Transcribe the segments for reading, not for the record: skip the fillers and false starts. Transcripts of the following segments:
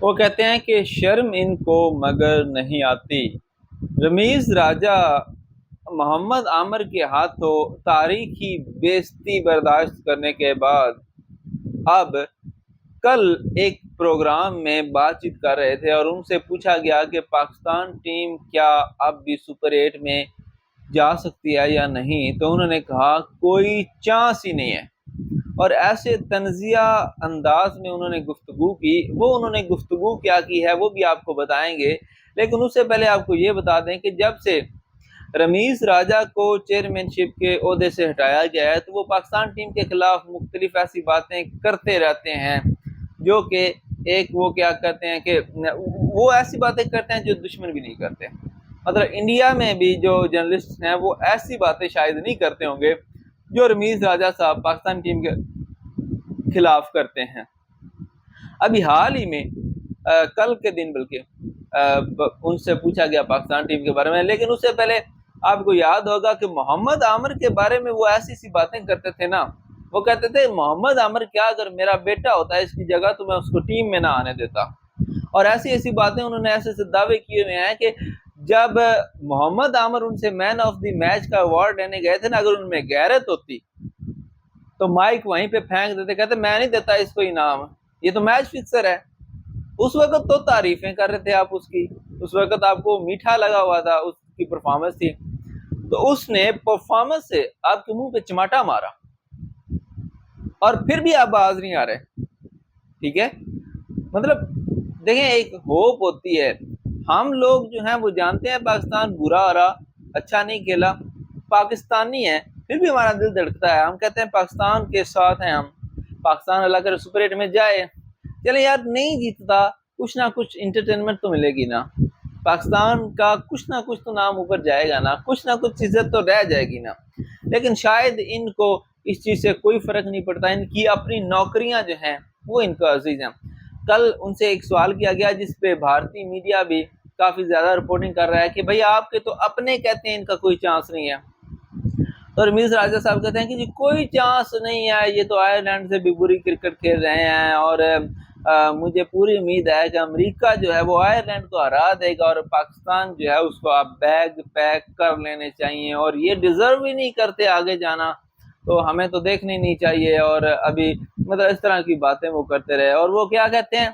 وہ کہتے ہیں کہ شرم ان کو مگر نہیں آتی۔ رمیز راجہ محمد عامر کے ہاتھوں تاریخی بےعزتی برداشت کرنے کے بعد اب کل ایک پروگرام میں بات چیت کر رہے تھے اور ان سے پوچھا گیا کہ پاکستان ٹیم کیا اب بھی سپر 8 میں جا سکتی ہے یا نہیں، تو انہوں نے کہا کوئی چانس ہی نہیں ہے، اور ایسے تنزیہ انداز میں انہوں نے گفتگو کی۔ وہ انہوں نے گفتگو کیا کی ہے وہ بھی آپ کو بتائیں گے، لیکن اس سے پہلے آپ کو یہ بتا دیں کہ جب سے رمیز راجہ کو چیئرمین شپ کے عہدے سے ہٹایا گیا ہے تو وہ پاکستان ٹیم کے خلاف مختلف ایسی باتیں کرتے رہتے ہیں جو کہ ایک وہ کیا کہتے ہیں کہ وہ ایسی باتیں کرتے ہیں جو دشمن بھی نہیں کرتے۔ مطلب انڈیا میں بھی جو جرنلسٹ ہیں وہ ایسی باتیں شاید نہیں کرتے ہوں گے جو رمیز راجہ صاحب پاکستان ٹیم کے خلاف کرتے ہیں۔ ابھی حال ہی میں کل کے دن بلکہ ان سے پوچھا گیا پاکستان ٹیم کے بارے میں، لیکن اس سے پہلے آپ کو یاد ہوگا کہ محمد عامر کے بارے میں وہ ایسی سی باتیں کرتے تھے نا، وہ کہتے تھے محمد عامر کیا اگر میرا بیٹا ہوتا ہے اس کی جگہ تو میں اس کو ٹیم میں نہ آنے دیتا، اور ایسی ایسی باتیں انہوں نے ایسے دعوے کیے ہوئے ہیں کہ جب محمد عامر ان سے مین آف دی میچ کا ایوارڈ لینے گئے تھے نا، اگر ان میں غیرت ہوتی تو مائک وہیں پہ پھینک دیتے، کہتے میں نہیں دیتا اس کو انعام، یہ تو میچ فکسر ہے۔ اس وقت تو تعریفیں کر رہے تھے آپ اس کی، اس وقت آپ کو میٹھا لگا ہوا تھا، اس کی پرفارمنس تھی، تو اس نے پرفارمنس سے آپ کے منہ پہ چماٹا مارا اور پھر بھی آپ باز نہیں آ رہے۔ ٹھیک ہے، مطلب دیکھیں ایک ہوپ ہوتی ہے، ہم لوگ جو ہیں وہ جانتے ہیں پاکستان برا ہو رہا، اچھا نہیں کھیلا، پاکستانی ہے پھر بھی ہمارا دل دھڑکتا ہے، ہم کہتے ہیں پاکستان کے ساتھ ہیں، ہم پاکستان اللہ کرے سپر 8 میں جائے، چلے یار نہیں جیتتا کچھ نہ کچھ انٹرٹینمنٹ تو ملے گی نا، پاکستان کا کچھ نہ کچھ تو نام اوپر جائے گا نا، کچھ نہ کچھ عزت تو رہ جائے گی نا۔ لیکن شاید ان کو اس چیز سے کوئی فرق نہیں پڑتا، ان کی اپنی نوکریاں جو ہیں وہ ان کو عزیز ہیں۔ کل ان سے ایک سوال کیا گیا جس پہ بھارتی میڈیا بھی کافی زیادہ رپورٹنگ کر رہا ہے کہ بھئی آپ کے تو اپنے کہتے ہیں ان کا کوئی چانس نہیں ہے، تو رمیز راجہ صاحب کہتے ہیں کہ جی کوئی چانس نہیں ہے، یہ تو آئرلینڈ سے بھی بری کرکٹ کھیل رہے ہیں، اور مجھے پوری امید ہے کہ امریکہ جو ہے وہ آئرلینڈ کو ہرا دے گا، اور پاکستان جو ہے اس کو آپ بیگ پیک کر لینے چاہیے، اور یہ ڈیزرو ہی نہیں کرتے آگے جانا، تو ہمیں تو دیکھنی نہیں چاہیے، اور ابھی مطلب اس طرح کی باتیں وہ کرتے رہے۔ اور وہ کیا کہتے ہیں،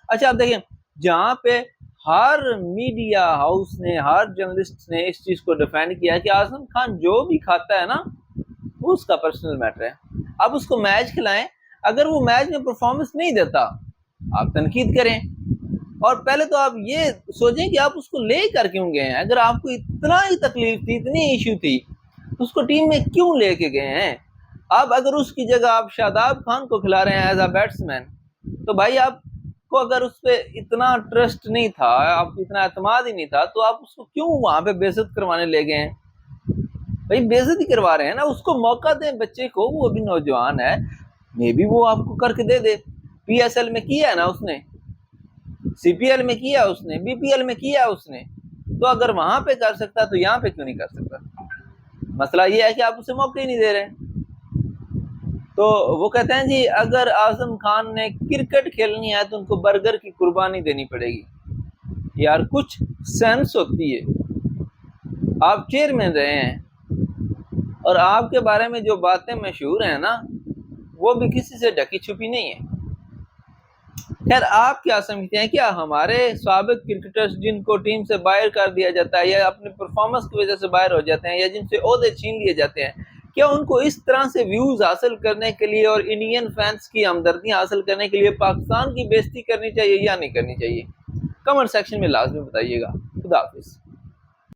اچھا آپ دیکھیں جہاں پہ ہر میڈیا ہاؤس نے، ہر جرنلسٹ نے اس چیز کو ڈیفینڈ کیا کہ اعظم خان جو بھی کھاتا ہے نا وہ اس کا پرسنل میٹر ہے، آپ اس کو میچ کھلائیں، اگر وہ میچ میں پرفارمنس نہیں دیتا آپ تنقید کریں، اور پہلے تو آپ یہ سوچیں کہ آپ اس کو لے کر کیوں گئے ہیں، اگر آپ کو اتنا ہی تکلیف تھی، اتنی ایشو تھی، اس کو ٹیم میں کیوں لے کے گئے ہیں؟ اب اگر اس کی جگہ آپ شاداب خان کو کھلا رہے ہیں ایز اے بیٹسمین، تو بھائی آپ کو اگر اس پہ اتنا ٹرسٹ نہیں تھا، آپ کو اتنا اعتماد ہی نہیں تھا، تو آپ اس کو کیوں وہاں پہ بے عزت کروانے لے گئے ہیں؟ بھائی بے عزت ہی کروا رہے ہیں نا، اس کو موقع دیں بچے کو، وہ بھی نوجوان ہے، میں بھی وہ آپ کو کر کے دے دے، پی ایس ایل میں کیا ہے نا اس نے، سی پی ایل میں کیا اس نے، بی پی ایل میں کیا اس نے، تو اگر وہاں پہ کر سکتا تو یہاں پہ کیوں نہیں کر سکتا؟ مسئلہ یہ ہے کہ آپ اسے موقع ہی نہیں دے رہے۔ تو وہ کہتے ہیں جی اگر اعظم خان نے کرکٹ کھیلنی ہے تو ان کو برگر کی قربانی دینی پڑے گی، یار کچھ سینس ہوتی ہے، آپ چیئرمین رہے ہیں اور آپ کے بارے میں جو باتیں مشہور ہیں نا وہ بھی کسی سے ڈھکی چھپی نہیں ہے۔ خیر آپ کیا سمجھتے ہیں، کیا ہمارے سابق کرکٹرز جن کو ٹیم سے باہر کر دیا جاتا ہے یا اپنی پرفارمنس کی وجہ سے باہر ہو جاتے ہیں یا جن سے عہدے چھین لیے جاتے ہیں، کیا ان کو اس طرح سے ویوز حاصل کرنے کے لیے اور انڈین فینس کی ہمدردیاں حاصل کرنے کے لیے پاکستان کی بے عزتی کرنی چاہیے یا نہیں کرنی چاہیے؟ کمنٹ سیکشن میں لازمی بتائیے گا۔ خدا حافظ۔